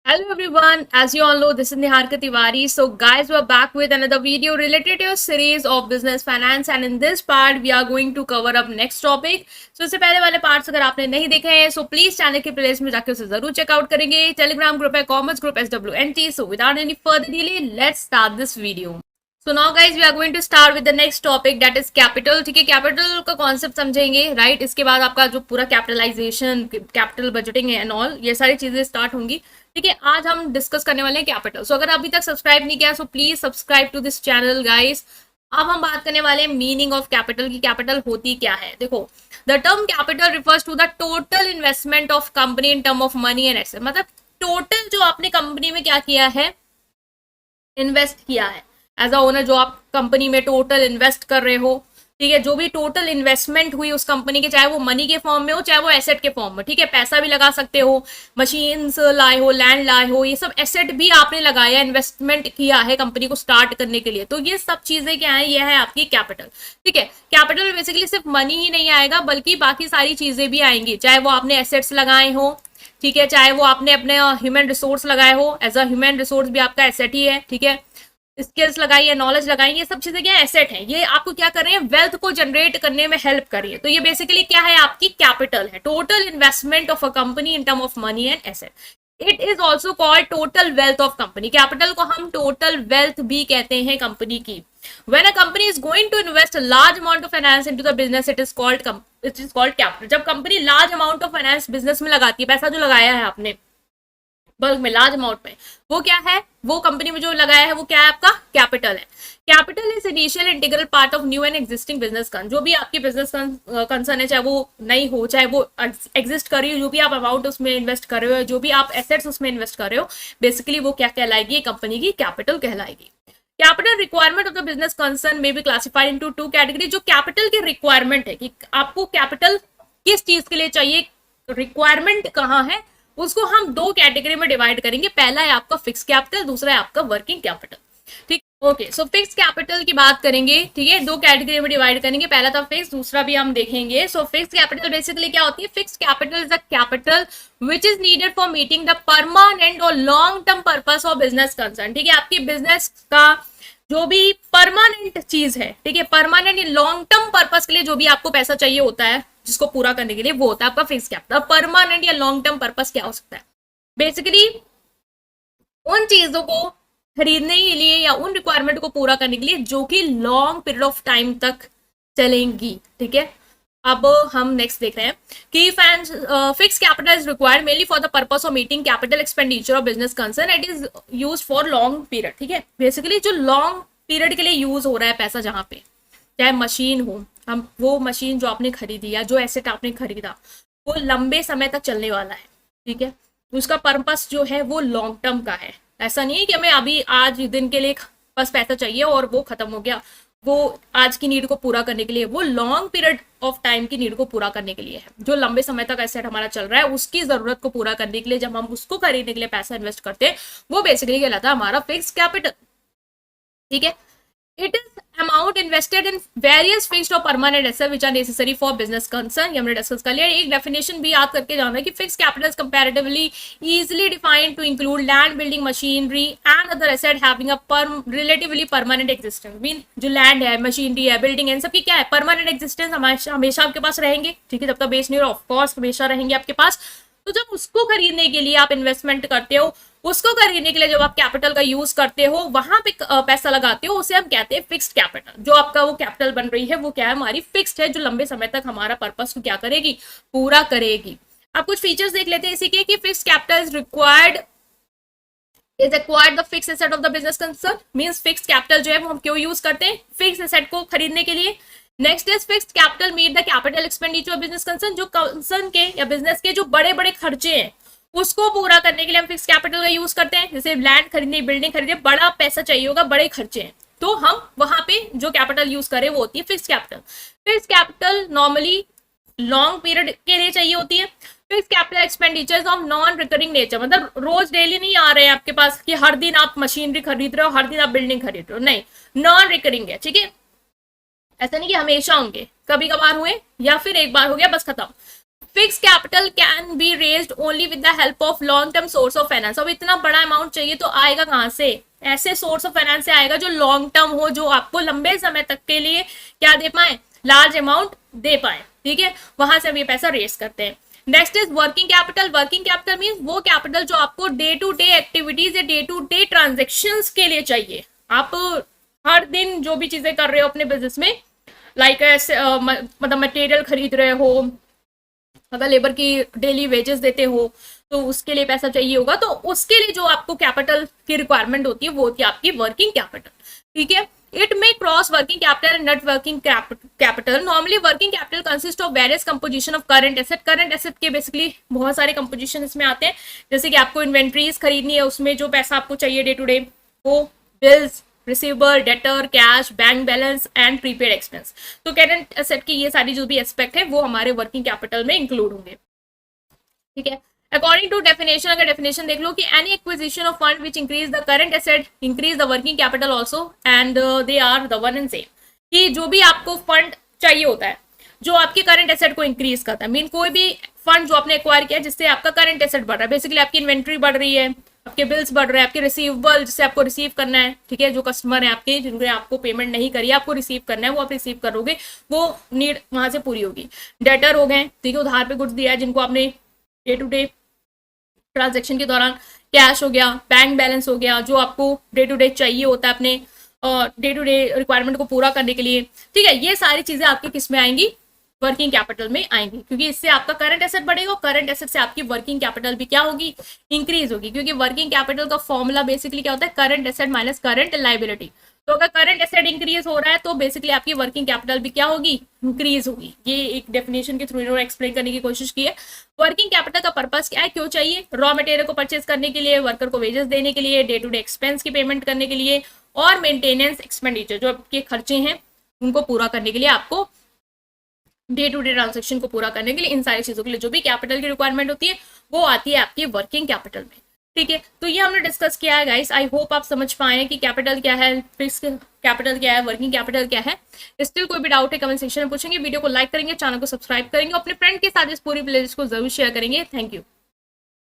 Hello everyone, as you all know, this is Niharika Tiwari. So guys, we're back with another video related to a series of business finance, and in this part we are going to cover up next topic. So इससे पहले वाले parts अगर आपने नहीं देखे हैं so please channel के playlist में जाके उसे जरूर चेकआउट करेंगे. टेलीग्राम ग्रुप है commerce group SWNT. So without any further delay, let's start this video. So now guys we are going to start with the next topic, that is capital. ठीक है, capital का concept समझेंगे, right. इसके बाद आपका जो पूरा कैपिटलाइजेशन, कैपिटल बजटिंग है एंड ऑल, ये सारी चीजें स्टार्ट होंगी. ठीक है, आज हम डिस्कस करने वाले हैं कैपिटल. सो अगर अभी तक सब्सक्राइब नहीं किया so please subscribe to this channel guys. अब हम बात करने वाले हैं मीनिंग ऑफ कैपिटल की. कैपिटल होती क्या है? देखो, the term capital refers to the total investment of company in term of money and asset. मतलब टोटल जो आपने कंपनी में क्या किया है, इन्वेस्ट किया है एज अ ओनर. जो आप कंपनी में टोटल इन्वेस्ट कर रहे हो, ठीक है, जो भी टोटल इन्वेस्टमेंट हुई उस कंपनी के, चाहे वो मनी के फॉर्म में हो चाहे वो एसेट के फॉर्म में. ठीक है, पैसा भी लगा सकते हो, मशीन्स लाए हो, लैंड लाए हो, ये सब एसेट भी आपने लगाया, इन्वेस्टमेंट किया है कंपनी को स्टार्ट करने के लिए. तो ये सब चीजें क्या है, ये है आपकी कैपिटल. ठीक है, कैपिटल में बेसिकली सिर्फ मनी ही नहीं आएगा बल्कि बाकी सारी चीजें भी आएंगी, चाहे वो आपने एसेट्स लगाए हो, ठीक है, चाहे वो आपने अपने ह्यूमन रिसोर्स लगाए हो. एज अ ह्यूमन रिसोर्स भी आपका एसेट ही है. ठीक है, स्किल्स लगाई है, नॉलेज लगाई, ये सब चीजें क्या एसेट है, ये आपको क्या कर रहे हैं, वेल्थ को जनरेट करने में हेल्प कर रही है. तो ये बेसिकली क्या है, आपकी कैपिटल है. Total investment of a company in term of money and asset. It is also called total wealth of company. Capital को हम टोटल वेल्थ भी कहते हैं कंपनी की. When a company is going to invest a large amount of finance into the business, it is called capital. जब company large amount of finance business में लगाती है, पैसा जो लगाया है आपने बल्क में, लार्ज अमाउंट में, वो क्या है, वो कंपनी में जो लगाया है वो क्या है, आपका कैपिटल है. Capital is initial integral part of new and existing business concern. जो भी आपकी बिजनेस कंसर्न है, चाहे वो नई हो चाहे वो एग्जिस्ट कर रही हो, जो भी आप अमाउंट उसमें इन्वेस्ट कर रहे हो, जो भी आप एसेट्स उसमें इन्वेस्ट कर रहे हो, बेसिकली वो क्या कहलाएगी, कंपनी की कैपिटल कहलाएगी. Capital requirement of the business concern में भी क्लासिफाइड इनटू टू कैटेगरी. जो कैपिटल की रिक्वायरमेंट है कि आपको कैपिटल किस चीज के लिए चाहिए, रिक्वायरमेंट कहाँ है, उसको हम दो कैटेगरी में डिवाइड करेंगे. पहला है आपका फिक्स कैपिटल, दूसरा है आपका वर्किंग कैपिटल. ठीक, ओके. सो फिक्स कैपिटल की बात करेंगे, ठीक है, दो कैटेगरी में डिवाइड करेंगे. पहला था फिक्स, दूसरा भी हम देखेंगे. सो फिक्स कैपिटल बेसिकली क्या होती है, fix capital is a capital which is needed for meeting the permanent और long term purpose of business concern. ठीक है, आपकी बिजनेस का जो भी परमानेंट चीज है, ठीक है, परमानेंट लॉन्ग टर्म पर्पस के लिए जो भी आपको पैसा चाहिए होता है, जिसको पूरा करने के लिए, वो होता है आपका फिक्स कैपिटल. परमानेंट या लॉन्ग टर्म पर्पस क्या हो सकता है, बेसिकली उन चीजों को खरीदने के लिए या उन रिक्वायरमेंट को पूरा करने के लिए जो कि लॉन्ग पीरियड ऑफ टाइम तक चलेंगी. ठीक है, अब हम नेक्स्ट देख रहे हैं कि fix capital is required mainly for the purpose of meeting capital expenditure of business concern. It is use for long period. ठीक है, बेसिकली जो लॉन्ग पीरियड के लिए यूज हो रहा है पैसा, जहां पे चाहे मशीन हो, हम वो मशीन जो आपने खरीदी या जो एसेट आपने खरीदा वो लंबे समय तक चलने वाला है. ठीक है, उसका पर्पस जो है वो लॉन्ग टर्म का है. ऐसा नहीं है कि हमें अभी आज दिन के लिए बस पैसा चाहिए और वो खत्म हो गया. वो आज की नीड को पूरा करने के लिए, वो लॉन्ग पीरियड ऑफ टाइम की नीड को पूरा करने के लिए है. जो लंबे समय तक एसेट हमारा चल रहा है उसकी जरूरत को पूरा करने के लिए जब हम उसको खरीदने के लिए पैसा इन्वेस्ट करते हैं, वो बेसिकली कहलाता है हमारा फिक्स कैपिटल. ठीक है, it is amount invested in various fixed और permanent assets which are necessary for business concern. ये हमने डिस्कस कर लिया. एक डेफिनेशन भी याद करके जाना है कि fix capital is comparatively easily defined to include land, building, machinery and other asset having a relatively permanent existence. Mean जो लैंड है, मशीनरी है, बिल्डिंग है, इन सब की क्या है, परमानेंट एक्जिस्टेंस हमेशा आपके पास रहेंगे. ठीक है, जब तक बेच नहीं हो, ऑफकोर्स हमेशा रहेंगे आपके पास. तो जब उसको खरीदने के लिए आप इन्वेस्टमेंट करते हो, उसको खरीदने के लिए जब आप कैपिटल का यूज करते हो, वहां पे पैसा लगाते हो, उसे हम कहते हैं फिक्स्ड कैपिटल. जो आपका वो कैपिटल बन रही है वो क्या है, हमारी फिक्स्ड है, जो लंबे समय तक हमारा पर्पस को क्या करेगी, पूरा करेगी. अब कुछ फीचर्स देख लेते हैं इसी के कि fixed capital is acquired the fixed asset of the business concern. Means fixed capital जो है वो हम क्यों यूज करते हैं, फिक्स्ड एसेट को खरीदने के लिए. Next is fixed capital meet the capital expenditure of business concern. जो कंसर्न के या बिजनेस के जो बड़े बड़े खर्चे हैं उसको पूरा करने के लिए हम फिक्स कैपिटल का यूज करते हैं. जैसे लैंड खरीदने, बिल्डिंग खरीदने, बड़ा पैसा चाहिए होगा, बड़े खर्चे हैं, तो हम वहां पे जो कैपिटल यूज करें वो होती है fix capital. Fix capital normally long period के लिए चाहिए होती है. Fix capital expenditures of non recurring nature, मतलब रोज डेली नहीं आ रहे हैं आपके पास कि हर दिन आप मशीनरी खरीद रहे हो, हर दिन आप बिल्डिंग खरीद रहे हो, नहीं, नॉन रिकरिंग है. ठीक है, ऐसा नहीं कि हमेशा होंगे, कभी कभार हुए या फिर एक बार हो गया बस खत्म. Fix capital can be raised only with the help of long term source of finance. अब इतना बड़ा अमाउंट चाहिए तो आएगा कहाँ से? ऐसे सोर्स ऑफ फाइनेंस से आएगा जो लॉन्ग टर्म हो, जो आपको लंबे समय तक के लिए क्या दे पाए, लार्ज अमाउंट दे पाए, ठीक है, वहां से हम ये पैसा रेज करते हैं। Next is working capital. Working capital means वो कैपिटल जो आपको डे टू डे एक्टिविटीज या डे टू डे ट्रांजेक्शन्स के लिए चाहिए। आप हर दिन जो भी चीजें कर रहे हो अपने बिजनेस में, लाइक मतलब मटेरियल खरीद रहे हो, अगर लेबर की डेली वेजेस देते हो तो उसके लिए पैसा चाहिए होगा, तो उसके लिए जो आपको कैपिटल की रिक्वायरमेंट होती है वो होती है आपकी वर्किंग कैपिटल, ठीक है। It may cross working capital and net working capital. Normally working capital consist of various composition of current asset. Current asset के बेसिकली बहुत सारे कंपोजिशन इसमें आते हैं, जैसे कि आपको इन्वेंट्रीज खरीदनी है, उसमें जो पैसा आपको चाहिए डे टू डे, वो bills, receivable, debtor, cash, bank balance and prepaid expense. तो करंट एसेट की ये सारी जो भी एस्पेक्ट है वो हमारे वर्किंग कैपिटल में इंक्लूड होंगे, ठीक है। अकॉर्डिंग टू डेफिनेशन, अगर डेफिनेशन देख लो कि any acquisition of fund which increase the current asset increase the working capital also and they are the one and same. कि जो भी आपको फंड चाहिए होता है जो आपके करंट एसेट को इंक्रीज करता है, मीन कोई भी फंड जो आपने एक्वायर किया जिससे आपका करंट एसेट बढ़ रहा है, बेसिकली आपकी इन्वेंट्री बढ़ रही है, आपके बिल्स बढ़ रहे हैं, आपके रिसीवेबल जिससे आपको रिसीव करना है, ठीक है, जो कस्टमर है आपके जिनके आपको पेमेंट नहीं करी है आपको रिसीव करना है, वो आप रिसीव करोगे, वो नीड वहां से पूरी होगी। डेटर हो गए, ठीक है, उधार पे गुड्स दिया है जिनको आपने डे टू डे ट्रांजेक्शन के दौरान, कैश हो गया, बैंक बैलेंस हो गया जो आपको डे टू डे चाहिए होता है अपने डे टू डे रिक्वायरमेंट को पूरा करने के लिए, ठीक है। ये सारी चीजें आपके किस में आएंगी, वर्किंग कैपिटल में आएंगी, क्योंकि इससे आपका करंट एसेट बढ़ेगा, करंट एसेट से आपकी वर्किंग कैपिटल भी क्या होगी, इंक्रीज होगी, क्योंकि वर्किंग कैपिटल का फॉर्मूला बेसिकली क्या होता है, current asset minus current liability. तो अगर करंट एसेट इंक्रीज हो रहा है तो बेसिकली आपकी वर्किंग कैपिटल भी क्या होगी, इंक्रीज होगी। ये एक डेफिनेशन के थ्रू इन्होंने एक्सप्लेन करने की कोशिश की है। वर्किंग कैपिटल का पर्पस क्या है, क्यों चाहिए, रॉ मटेरियल को परचेज करने के लिए, वर्कर को वेजेस देने के लिए, डे टू डे एक्सपेंस की पेमेंट करने के लिए, और मेंटेनेंस एक्सपेंडिचर जो आपके खर्चे हैं उनको पूरा करने के लिए, आपको डे टू डे ट्रांजेक्शन को पूरा करने के लिए, इन सारी चीजों के लिए जो भी कैपिटल की रिक्वायरमेंट होती है वो आती है आपकी वर्किंग कैपिटल में, ठीक है। तो ये हमने डिस्कस किया है गाइस, आई होप आप समझ पाए कि कैपिटल क्या है, फिक्स कैपिटल क्या है, वर्किंग कैपिटल क्या है। स्टिल कोई भी डाउट है कमेंट सेक्शन में पूछेंगे, वीडियो को लाइक करेंगे, चैनल को सब्सक्राइब करेंगे, अपने फ्रेंड के साथ इस पूरी प्लेलिस्ट को जरूर शेयर करेंगे। Thank you.